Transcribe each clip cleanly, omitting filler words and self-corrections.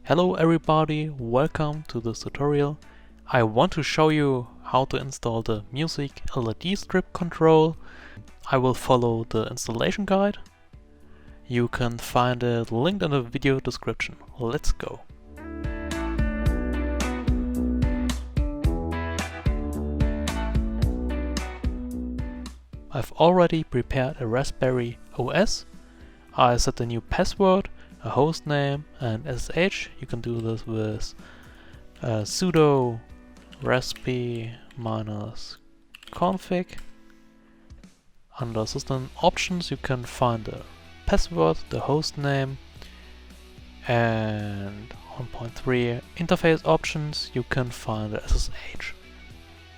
Hello everybody, welcome to this tutorial. I want to show you how to install the music LED strip control. I will follow the installation guide. You can find it linked in the video description. Let's go. I've already prepared a Raspberry OS. I set a new password, a host name and SSH. You can do this with sudo raspi-config. Under system options you can find the password, the host name, and on point 3 interface options you can find the SSH.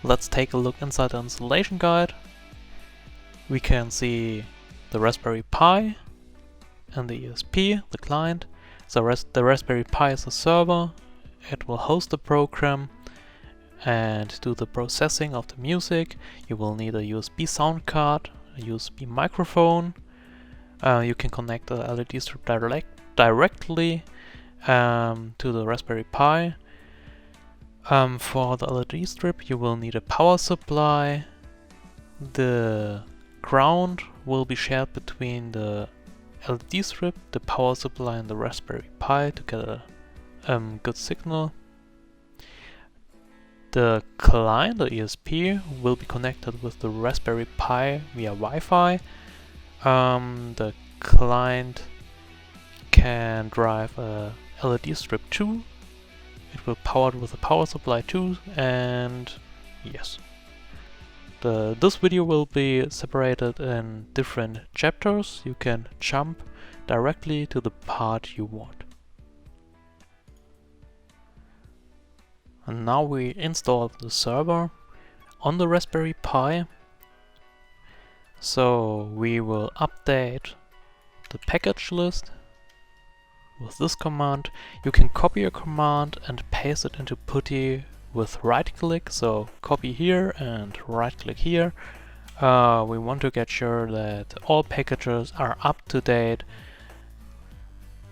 Let's take a look inside the installation guide. We can see the Raspberry Pi and the ESP, the client. So the Raspberry Pi is a server. It will host the program and do the processing of the music. You will need a USB sound card, a USB microphone. You can connect the LED strip directly to the Raspberry Pi. For the LED strip you will need a power supply. The ground will be shared between the LED strip, the power supply and the Raspberry Pi to get a good signal. The client, the ESP, will be connected with the Raspberry Pi via Wi-Fi. The client can drive a LED strip too. It will power it with a power supply too, and yes. This video will be separated in different chapters. You can jump directly to the part you want. And now we install the server on the Raspberry Pi. So we will update the package list with this command. You can copy a command and paste it into PuTTY with right click, so copy here and right click here. We want to get sure that all packages are up to date.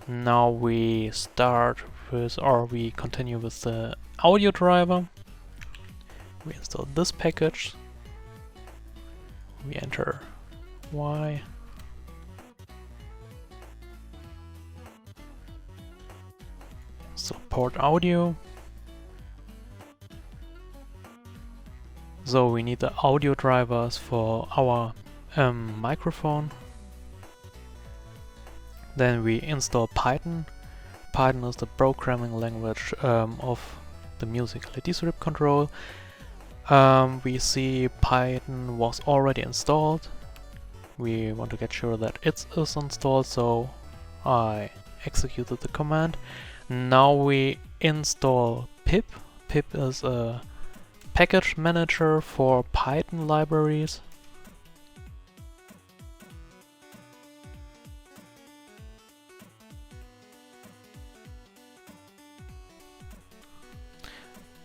Now we start with, or we continue with the audio driver. We install this package. We enter Y. Support audio. So we need the audio drivers for our microphone. Then we install Python. Python is the programming language of the music LED strip control. We see Python was already installed. We want to get sure that it is installed, so I executed the command. Now we install pip. Pip is a package manager for Python libraries.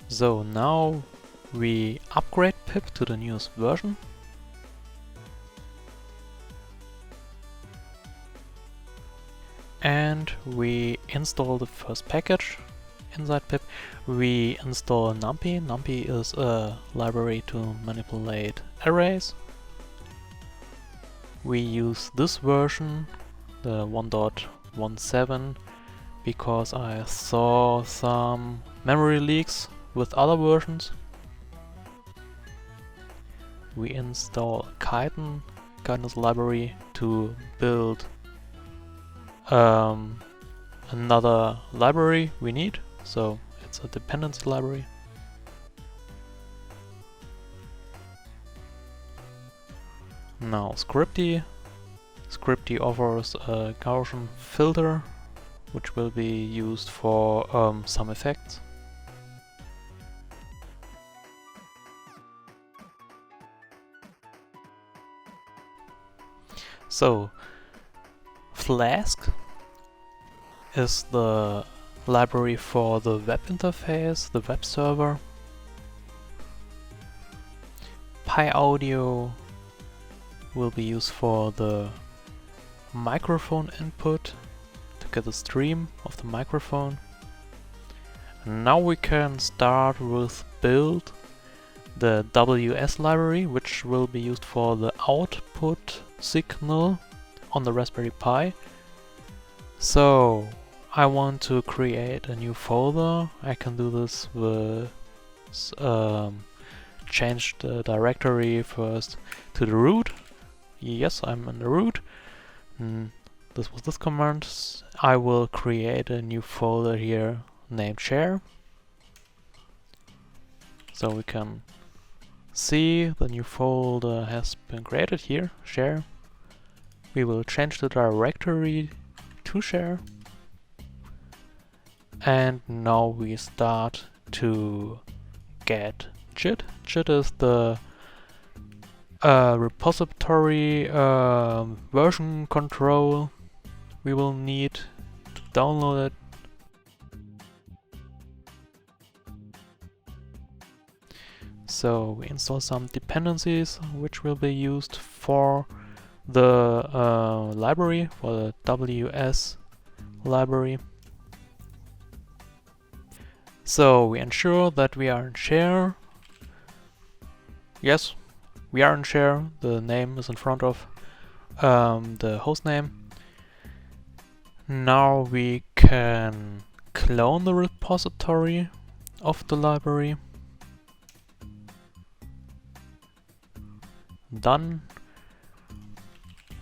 So now we upgrade pip to the newest version. And we install the first package. Inside pip we install NumPy. NumPy is a library to manipulate arrays. We use this version, the 1.17, because I saw some memory leaks with other versions. We install Kython. Kython is a library to build another library we need. So it's a dependency library. Now Scripty. Scripty offers a Gaussian filter which will be used for some effects. So Flask is the library for the web interface, the web server. PyAudio will be used for the microphone input to get a stream of the microphone. Now we can start with build the WS library, which will be used for the output signal on the Raspberry Pi. So I want to create a new folder. I can do this with change the directory first to the root. Yes, I'm in the root. This was this command. I will create a new folder here named share. So we can see the new folder has been created here, share. We will change the directory to share. And now we start to get JIT. JIT is the repository version control we will need to download it. So we install some dependencies which will be used for the library, for the WS library. So we ensure that we are in share. Yes, we are in share. The name is in front of the host name. Now we can clone the repository of the library. Done.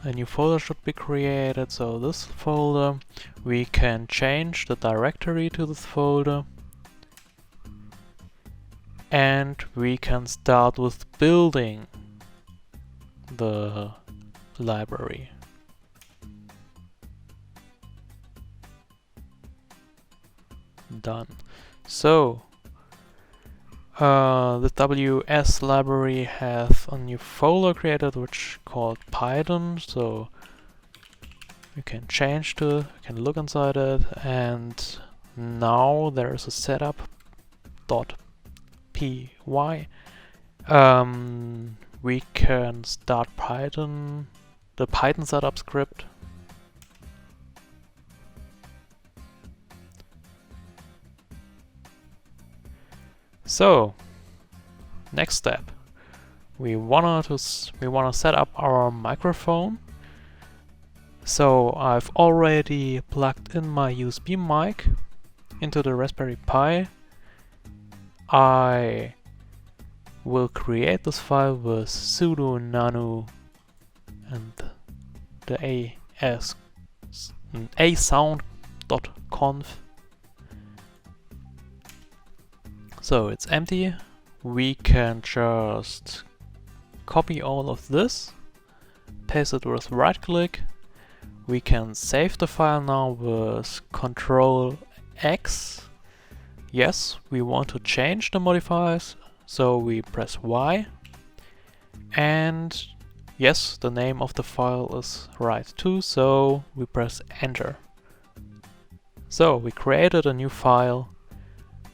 A new folder should be created, so this folder, we can change the directory to this folder. And we can start with building the library. Done. So the WS library has a new folder created which called Python, so we can change to it, we can look inside it, and now there is a setup.py. We can start Python, the Python setup script. So, next step, we wanna set up our microphone. So I've already plugged in my USB mic into the Raspberry Pi. I will create this file with sudo nano and the asound.conf. So it's empty. We can just copy all of this, paste it with right click. We can save the file now with Ctrl X. Yes, we want to change the modifiers, so we press Y. And yes, the name of the file is right too, so we press enter. So we created a new file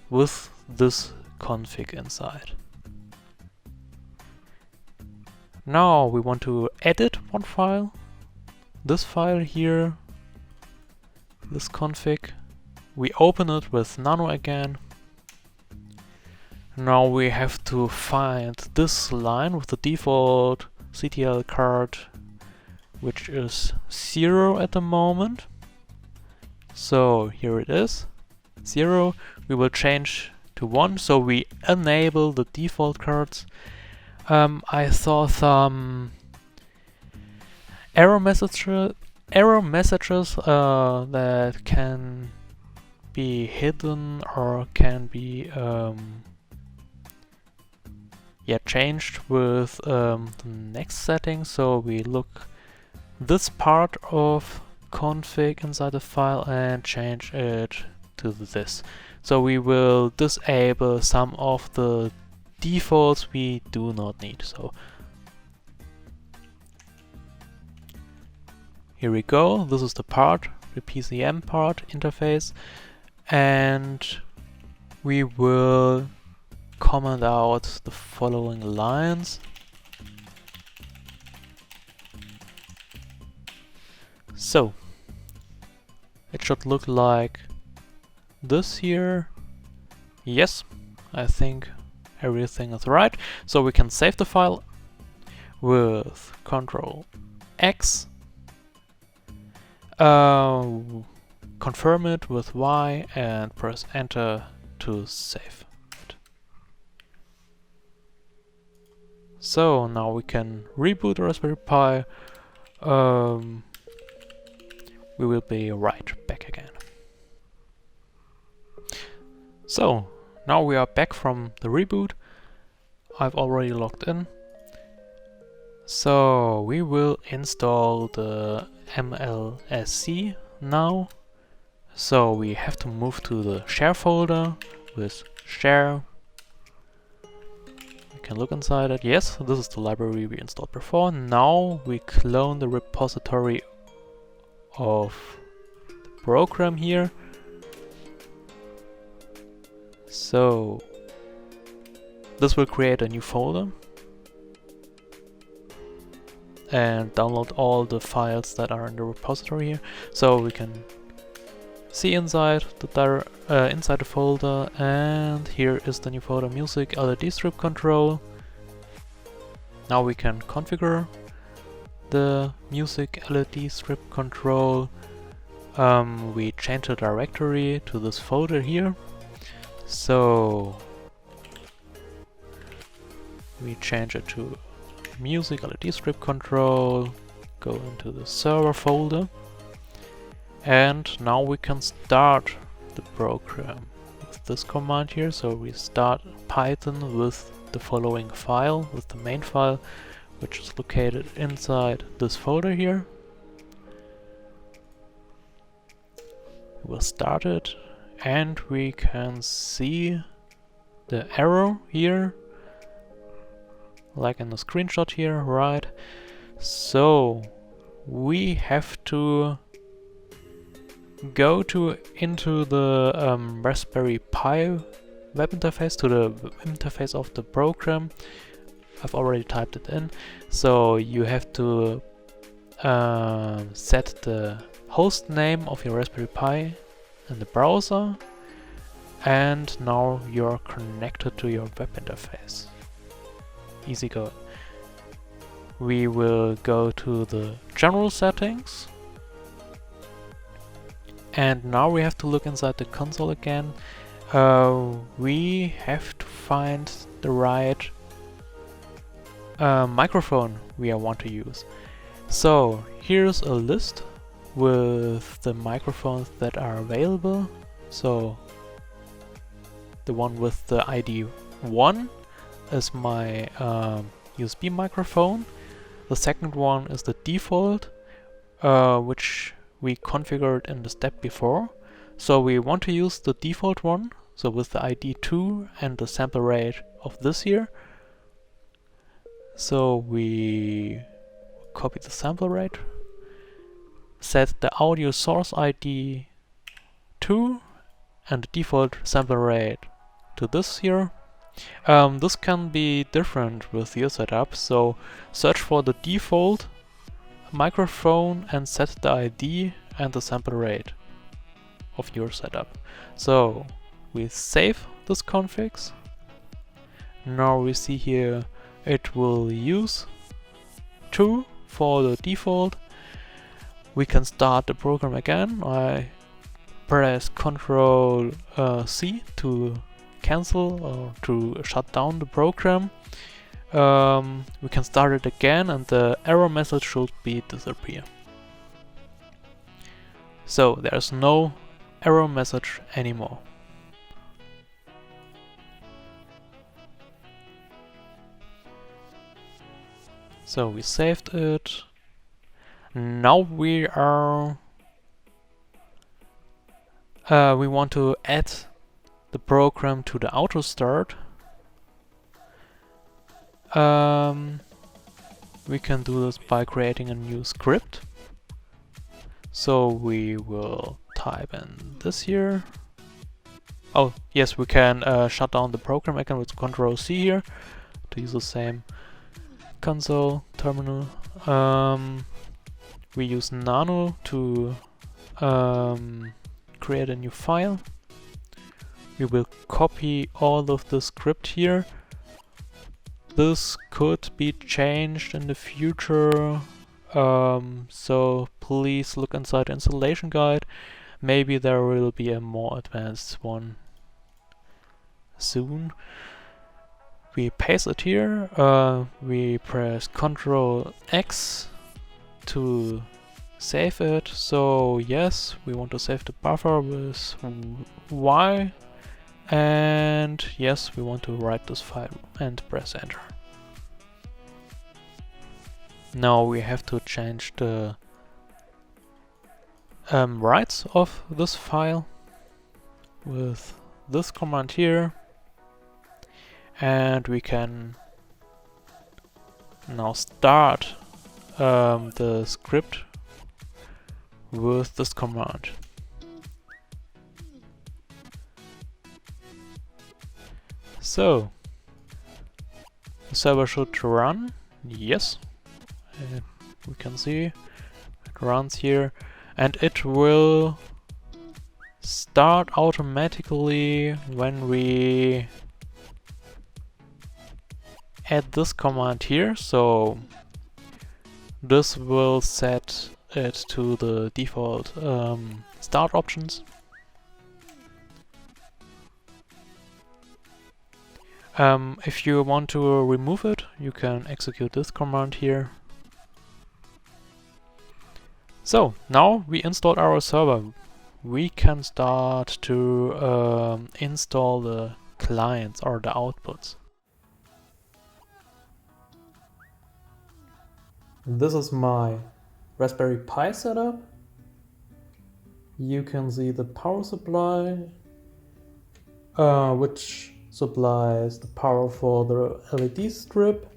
with this config inside. Now we want to edit one file. This file here, this config. We open it with nano again. Now we have to find this line with the default CTL card, which is 0 at the moment. So here it is, 0. We will change to 1, so we enable the default cards. I saw some error messages that can be hidden or can be changed with the next setting. So we look this part of config inside the file and change it to this. So we will disable some of the defaults we do not need. So here we go. This is the part, the PCM part interface, and we will comment out the following lines. So it should look like this here. Yes, I think everything is right. So we can save the file with Ctrl X, confirm it with Y and press enter to save it. So now we can reboot the Raspberry Pi. We will be right back again. So now we are back from the reboot. I've already logged in. So we will install the MLSC now. So we have to move to the share folder with share. We can look inside it. Yes, this is the library we installed before. Now we clone the repository of the program here. So this will create a new folder and download all the files that are in the repository here. So we can see inside the folder, and here is the new folder, music LED strip control. Now we can configure the music LED strip control. We change the directory to this folder here. So we change it to music LED strip control, go into the server folder, and now we can start the program with this command here. So we start Python with the following file, with the main file, which is located inside this folder here. We'll start it, and we can see the error here, like in the screenshot here, right? So we have to go into the Raspberry Pi web interface, to the interface of the program. I've already typed it in. So you have to set the host name of your Raspberry Pi in the browser, and now you're connected to your web interface. Easy go. We will go to the general settings, and now we have to look inside the console again. We have to find the right microphone we want to use. So here's a list with the microphones that are available. So the one with the ID 1 is my USB microphone. The second one is the default, which we configured in the step before. So we want to use the default one, so with the ID 2 and the sample rate of this here. So we copy the sample rate, set the audio source ID 2 and the default sample rate to this here. This can be different with your setup, so search for the default microphone and set the ID and the sample rate of your setup. So we save this configs. Now we see here it will use 2 for the default. We can start the program again. I press Ctrl C to cancel or to shut down the program. We can start it again, and the error message should be disappear. So there's no error message anymore. So we saved it. Now we are we want to add the program to the auto start. We can do this by creating a new script. So we will type in this here. Oh yes, we can shut down the program again with Ctrl C here to use the same console terminal. We use nano to create a new file. we will copy all of the script here. This could be changed in the future, so please look inside the installation guide. Maybe there will be a more advanced one soon. We paste it here, we press Ctrl X to save it. So yes, we want to save the buffer with Y, and yes, we want to write this file and press enter. Now we have to change the rights of this file with this command here, and we can now start the script with this command. So the server should run. Yes, we can see it runs here, and it will start automatically when we add this command here. So this will set it to the default start options. If you want to remove it, you can execute this command here. So now we installed our server. We can start to install the clients or the outputs. This is my Raspberry Pi setup. You can see the power supply, which supplies the power for the LED strip.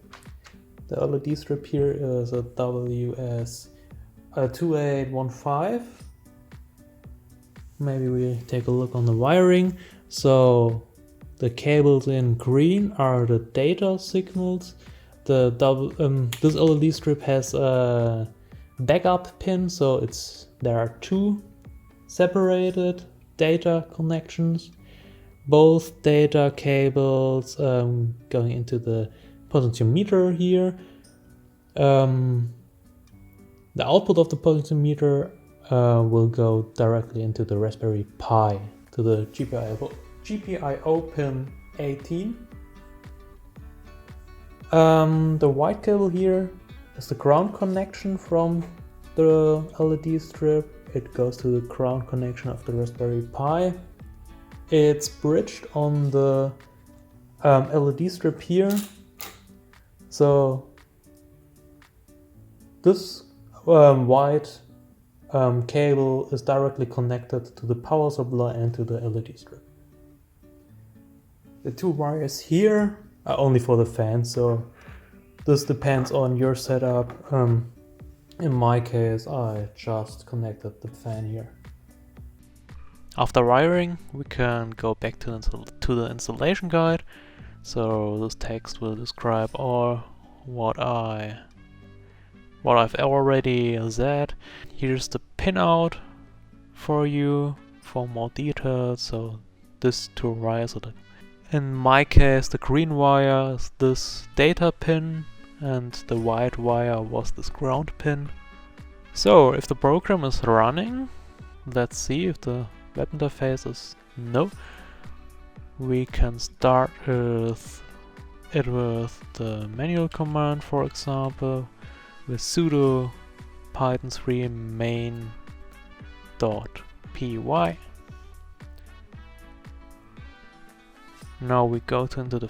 The LED strip here is a WS2815. Maybe we take a look on the wiring. So the cables in green are the data signals. This LED strip has a backup pin, so there are two separated data connections. Both data cables going into the potentiometer here. The output of the potentiometer will go directly into the Raspberry Pi to the GPIO pin 18. The white cable here is the ground connection from the LED strip. It goes to the ground connection of the Raspberry Pi. It's bridged on the LED strip here. So this white cable is directly connected to the power supply and to the LED strip. The two wires here are only for the fan, so this depends on your setup. In my case, I just connected the fan here. After wiring, we can go back to the installation guide. So this text will describe all what I've already said. Here's the pinout for you for more details. So this two wires, in my case the green wire is this data pin and the white wire was this ground pin. So if the program is running, let's see if the web interface is no. We can start with the manual command, for example, with sudo python 3 main.py. Now we go into the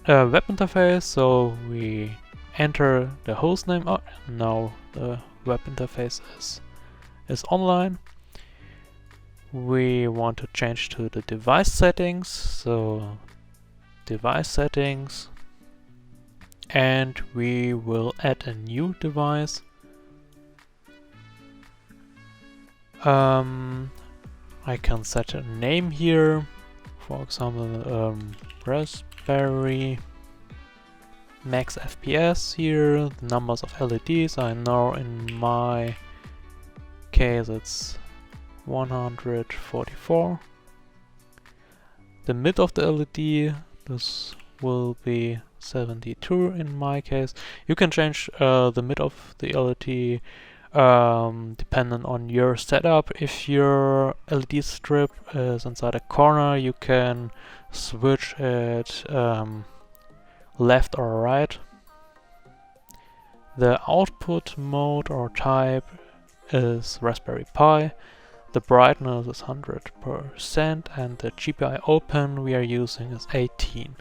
web interface, so we enter the hostname. Oh, now the web interface is online. We want to change to the device settings, so device settings, and we will add a new device. I can set a name here, for example, Raspberry, max FPS here, the numbers of LEDs. I know in my case it's 144. the mid of the LED. This will be 72 in my case. You can change the mid of the LED dependent on your setup. If your LED strip is inside a corner, you can switch it left or right. The output mode or type is Raspberry Pi. The brightness is 100% and the GPI open we are using is 18.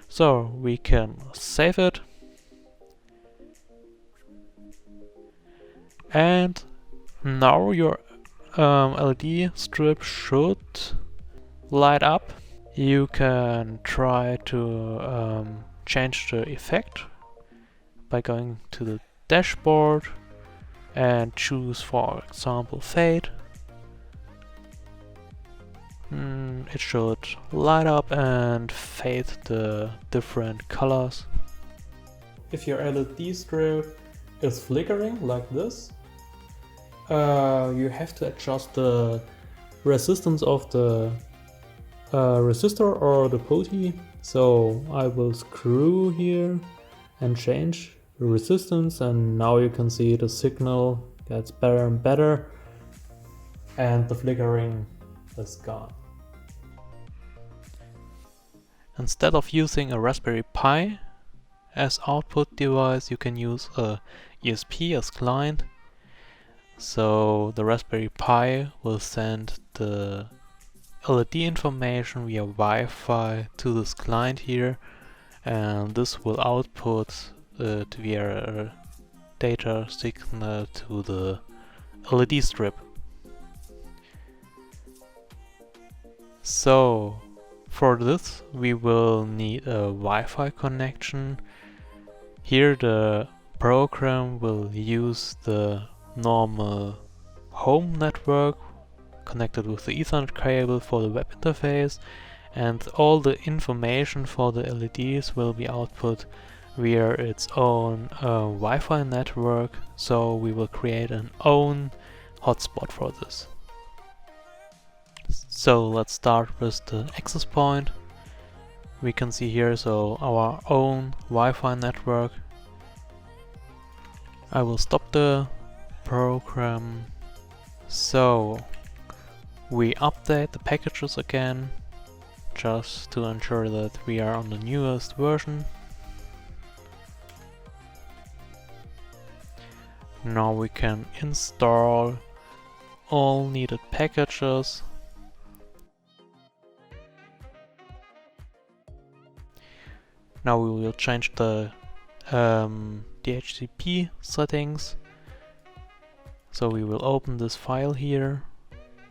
So we can save it. And now your LED strip should light up. You can try to change the effect by going to the dashboard and choose, for example, fade. It should light up and fade the different colors. If your LED strip is flickering like this, you have to adjust the resistance of the resistor or the putty. So I will screw here and change the resistance, and now you can see the signal gets better and better and the flickering is gone. Instead of using a Raspberry Pi as output device, you can use a ESP as client. So the Raspberry Pi will send the LED information via Wi-Fi to this client here, and this will output it via a data signal to the LED strip. So for this we will need a Wi-Fi connection. Here the program will use the normal home network connected with the Ethernet cable for the web interface, and all the information for the LEDs will be output via its own Wi-Fi network. So we will create an own hotspot for this. So let's start with the access point. We can see here so our own Wi-Fi network. I will stop the program. So we update the packages again just to ensure that we are on the newest version. Now we can install all needed packages. Now we will change the DHCP settings. So we will open this file here,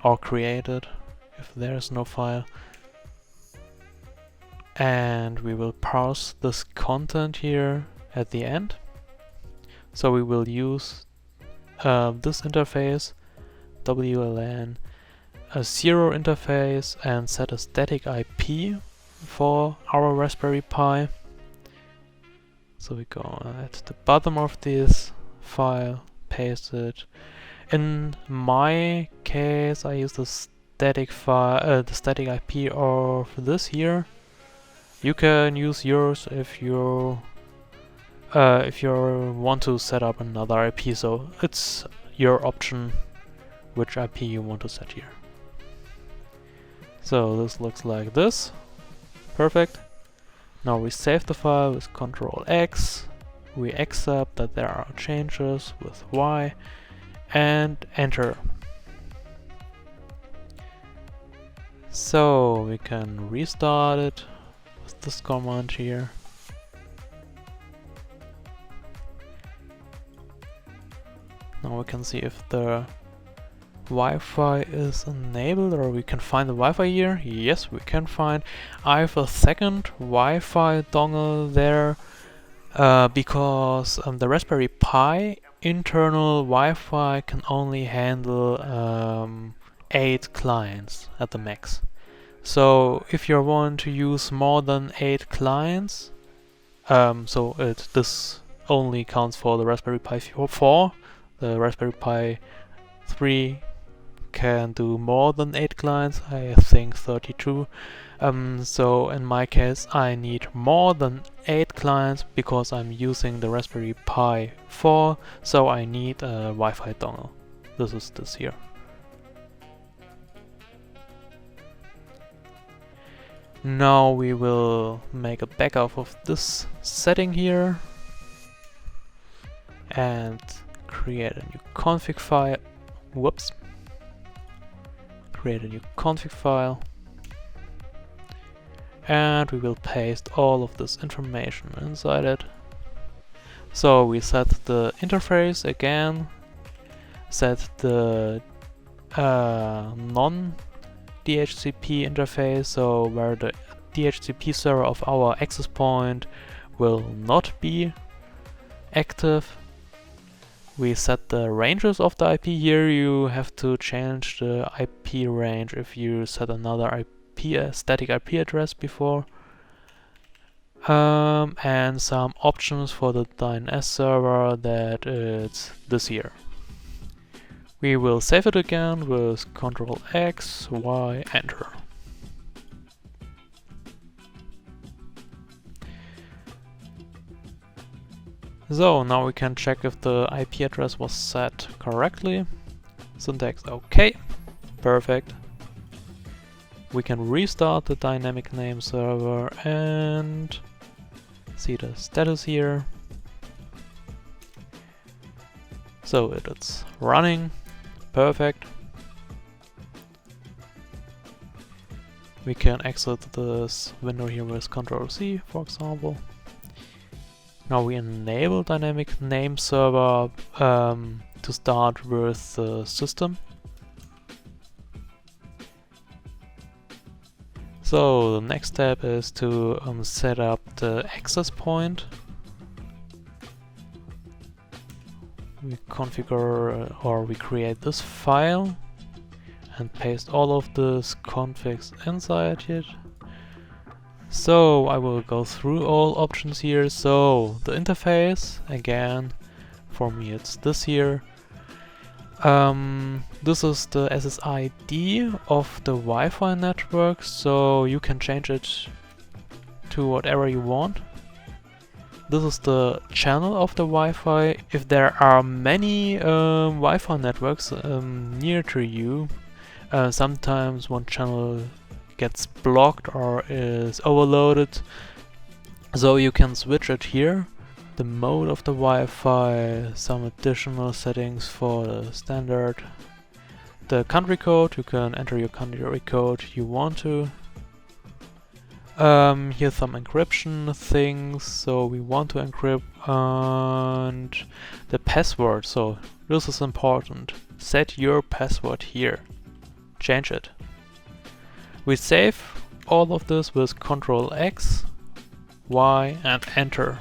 or create it if there is no file. And we will parse this content here at the end. So we will use this interface, WLAN 0 interface, and set a static IP for our Raspberry Pi. So we go at the bottom of this file, paste it. In my case, I use the static file, the static IP of this here. You can use yours if you want to set up another IP. So it's your option which IP you want to set here. So this looks like this. Perfect. Now we save the file with Ctrl X. We accept that there are changes with Y and enter. So we can restart it with this command here. Now we can see if the Wi-Fi is enabled, or we can find the Wi-Fi here. Yes, we can find. I have a second Wi-Fi dongle there because the Raspberry Pi internal Wi-Fi can only handle 8 clients at the max. So if you want to use more than 8 clients, this only counts for the Raspberry Pi 4. The Raspberry Pi 3 can do more than 8 clients, I think 32. So in my case I need more than 8 clients because I'm using the Raspberry Pi 4, so I need a Wi-Fi dongle. This is this here. Now we will make a backup of this setting here and create a new config file. Whoops. Create a new config file. And we will paste all of this information inside it. So we set the interface again, set the non-DHCP interface, so where the DHCP server of our access point will not be active. We set the ranges of the IP here. You have to change the IP range if you set another IP, static IP address before. And some options for the DNS server, that it's this here. We will save it again with Ctrl X, Y, Enter. So now we can check if the IP address was set correctly. Syntax OK, perfect. We can restart the dynamic name server and see the status here. So it's running, perfect. We can exit this window here with Ctrl C, for example. Now we enable dynamic name server to start with the system. So the next step is to set up the access point. We configure or we create this file and paste all of these configs inside it. So I will go through all options here. So the interface, again, for me it's this here. This is the SSID of the Wi-Fi network, so you can change it to whatever you want. This is the channel of the Wi-Fi. If there are many Wi-Fi networks near to you, sometimes one channel gets blocked or is overloaded, so you can switch it here. The mode of the Wi-Fi, some additional settings for the standard. The country code, you can enter your country code you want to. Here's some encryption things, so we want to encrypt, and the password, so this is important. Set your password here. Change it. We save all of this with Ctrl X, Y and Enter.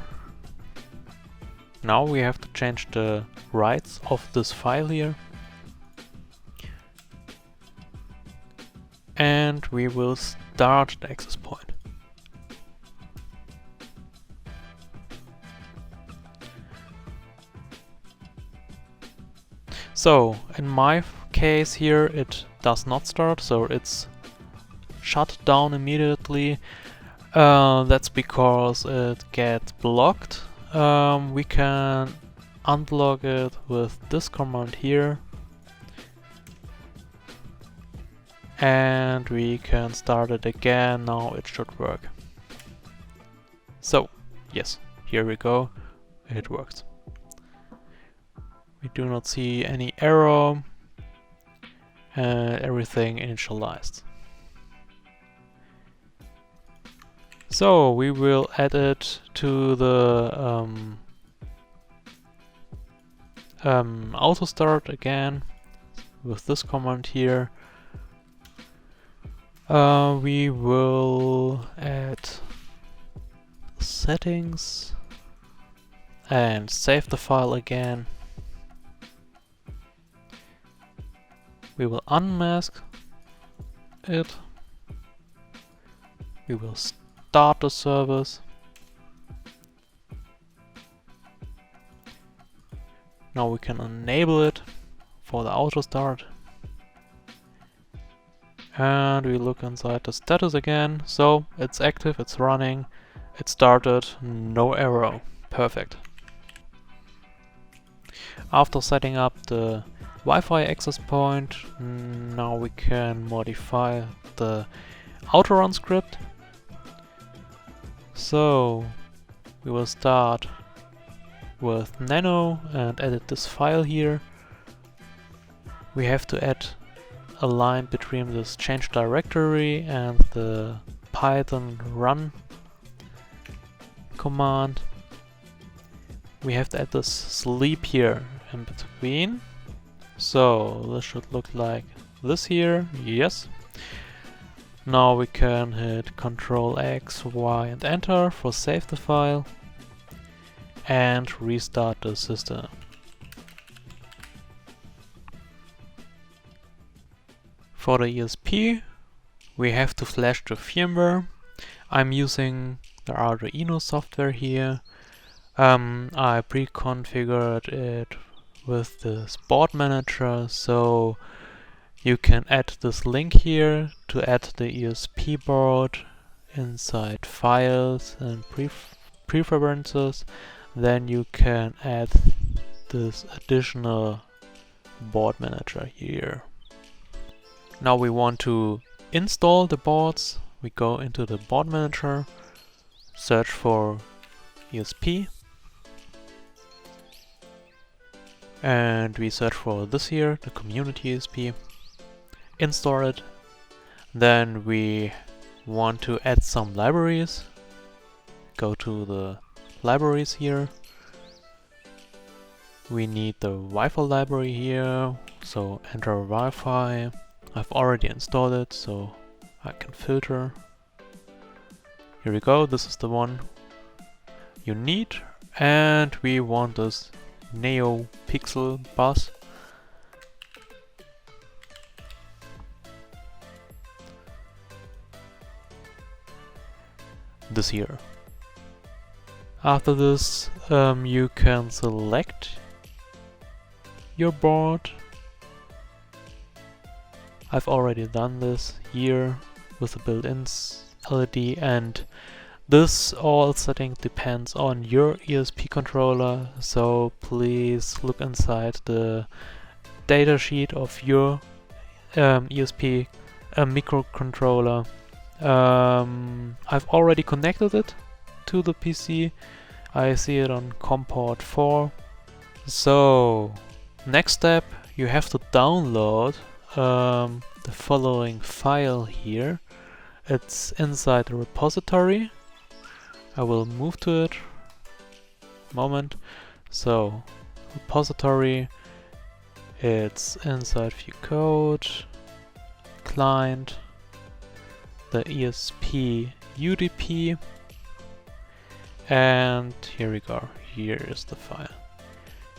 Now we have to change the rights of this file here. And we will start the access point. So in my case here it does not start, so it's shut down immediately. That's because it gets blocked. We can unblock it with this command here, and we can start it again. Now it should work. So yes, here we go, it works. We do not see any error, and everything initialized. So we will add it to the auto start again with this command here. We will add settings and save the file again. We will unmask it. We will start the service. Now we can enable it for the auto start. And we look inside the status again. So it's active, it's running, it started, no error. Perfect. After setting up the Wi-Fi access point, now we can modify the autorun script. So we will start with nano and edit this file here. We have to add a line between this change directory and the Python run command. We have to add this sleep here in between. So this should look like this here. Yes. Now we can hit Ctrl X, Y and Enter for save the file and restart the system. For the ESP, we have to flash the firmware. I'm using the Arduino software here. I pre-configured it with this board manager, so you can add this link here to add the ESP board inside files and preferences. Then you can add this additional board manager here. Now we want to install the boards. We go into the board manager, search for ESP, and we search for this here, the community ESP, install it. Then we want to add some libraries. Go to the libraries here. We need the Wi-Fi library here, so enter Wi-Fi. I've already installed it, so I can filter. Here we go, this is the one you need, and we want this NeoPixel bus. This here. After this, you can select your board. I've already done this here with the built-in LED, and this all setting depends on your ESP controller, so please look inside the datasheet of your ESP microcontroller. I've already connected it to the PC. I see it on COM port 4. So next step, you have to download the following file here. It's inside the repository. I will move to it. Moment. So repository, it's inside view code, client, the ESP UDP, and here we go. Here is the file.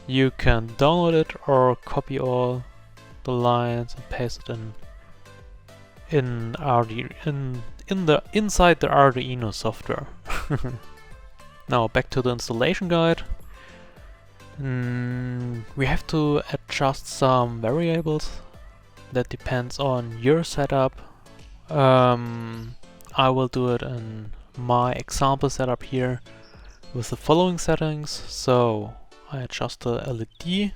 You can download it or copy all the lines and paste it inside the Arduino software. Now back to the installation guide. We have to adjust some variables. That depends on your setup. I will do it in my example setup here with the following settings. So I adjust the LED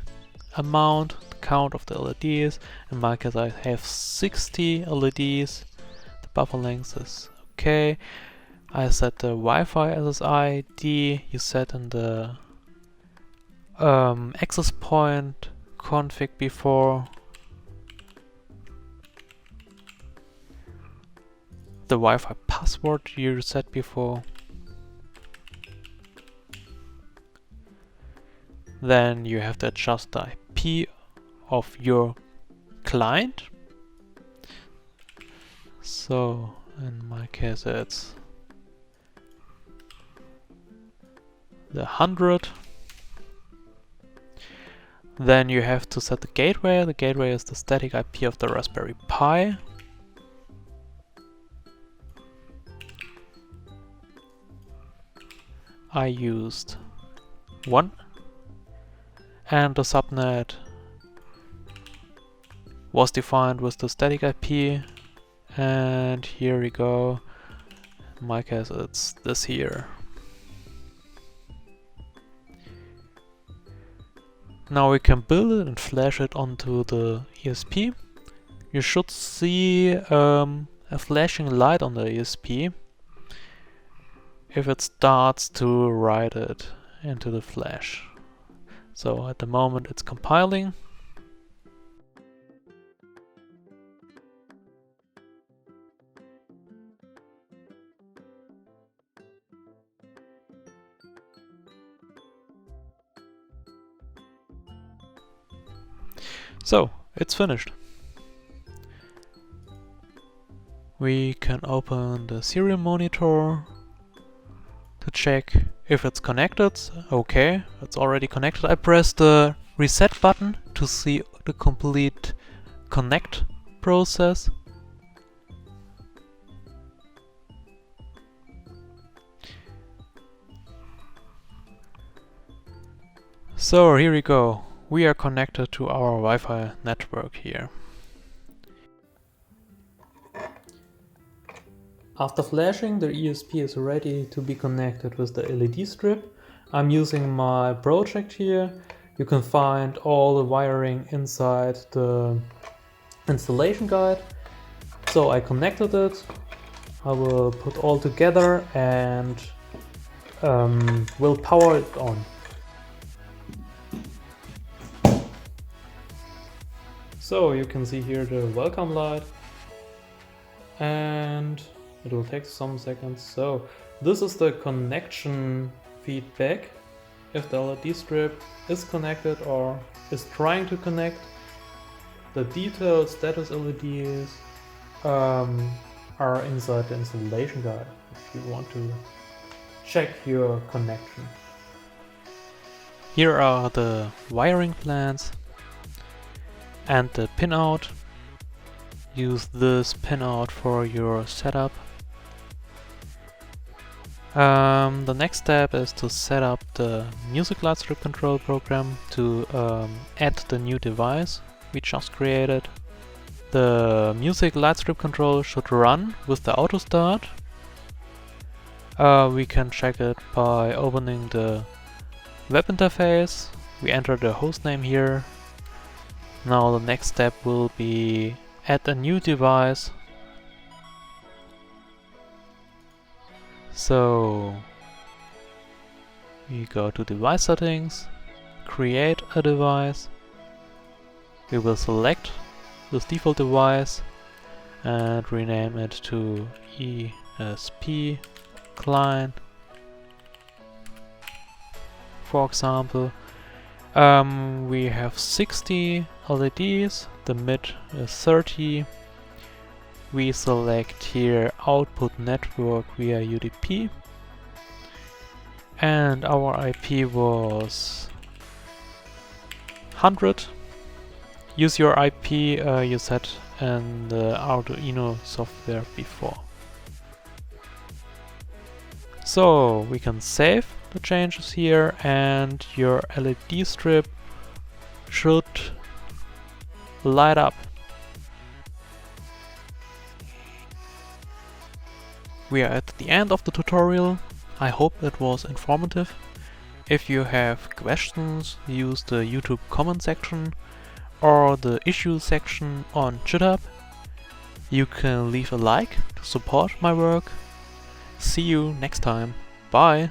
amount, the count of the LEDs. In my case I have 60 LEDs. The buffer length is okay. I set the Wi-Fi SSID you set in the access point config before. The Wi-Fi password you set before. Then you have to adjust the IP of your client. So in my case it's the 100. Then you have to set the gateway. The gateway is the static IP of the Raspberry Pi. I used 1, and the subnet was defined with the static IP and here we go. In my case it's this here. Now we can build it and flash it onto the ESP. You should see a flashing light on the ESP if it starts to write it into the flash. So at the moment it's compiling. So it's finished. We can open the serial monitor to check if it's connected. Okay, it's already connected. I press the reset button to see the complete connect process. So here we go. We are connected to our Wi-Fi network here. After flashing, the ESP is ready to be connected with the LED strip. I'm using my project here. You can find all the wiring inside the installation guide. So I connected it. I will put all together and will power it on. So you can see here the welcome light, and it will take some seconds. So this is the connection feedback. If the LED strip is connected or is trying to connect, the detailed status LEDs are inside the installation guide if you want to check your connection. Here are the wiring plans and the pinout. Use this pinout for your setup. The next step is to set up the music light strip control program to add the new device we just created. The music light strip control should run with the auto start. We can check it by opening the web interface. We enter the hostname here. Now the next step will be add a new device. So we go to device settings, create a device. We will select this default device and rename it to ESP Client, for example. We have 60 LEDs, the mid is 30. We select here output network via UDP, and our IP was 100. Use your IP you set in the Arduino software before. So we can save the changes here, and your LED strip should light up. We are at the end of the tutorial. I hope it was informative. If you have questions, use the YouTube comment section or the issue section on GitHub. You can leave a like to support my work. See you next time. Bye!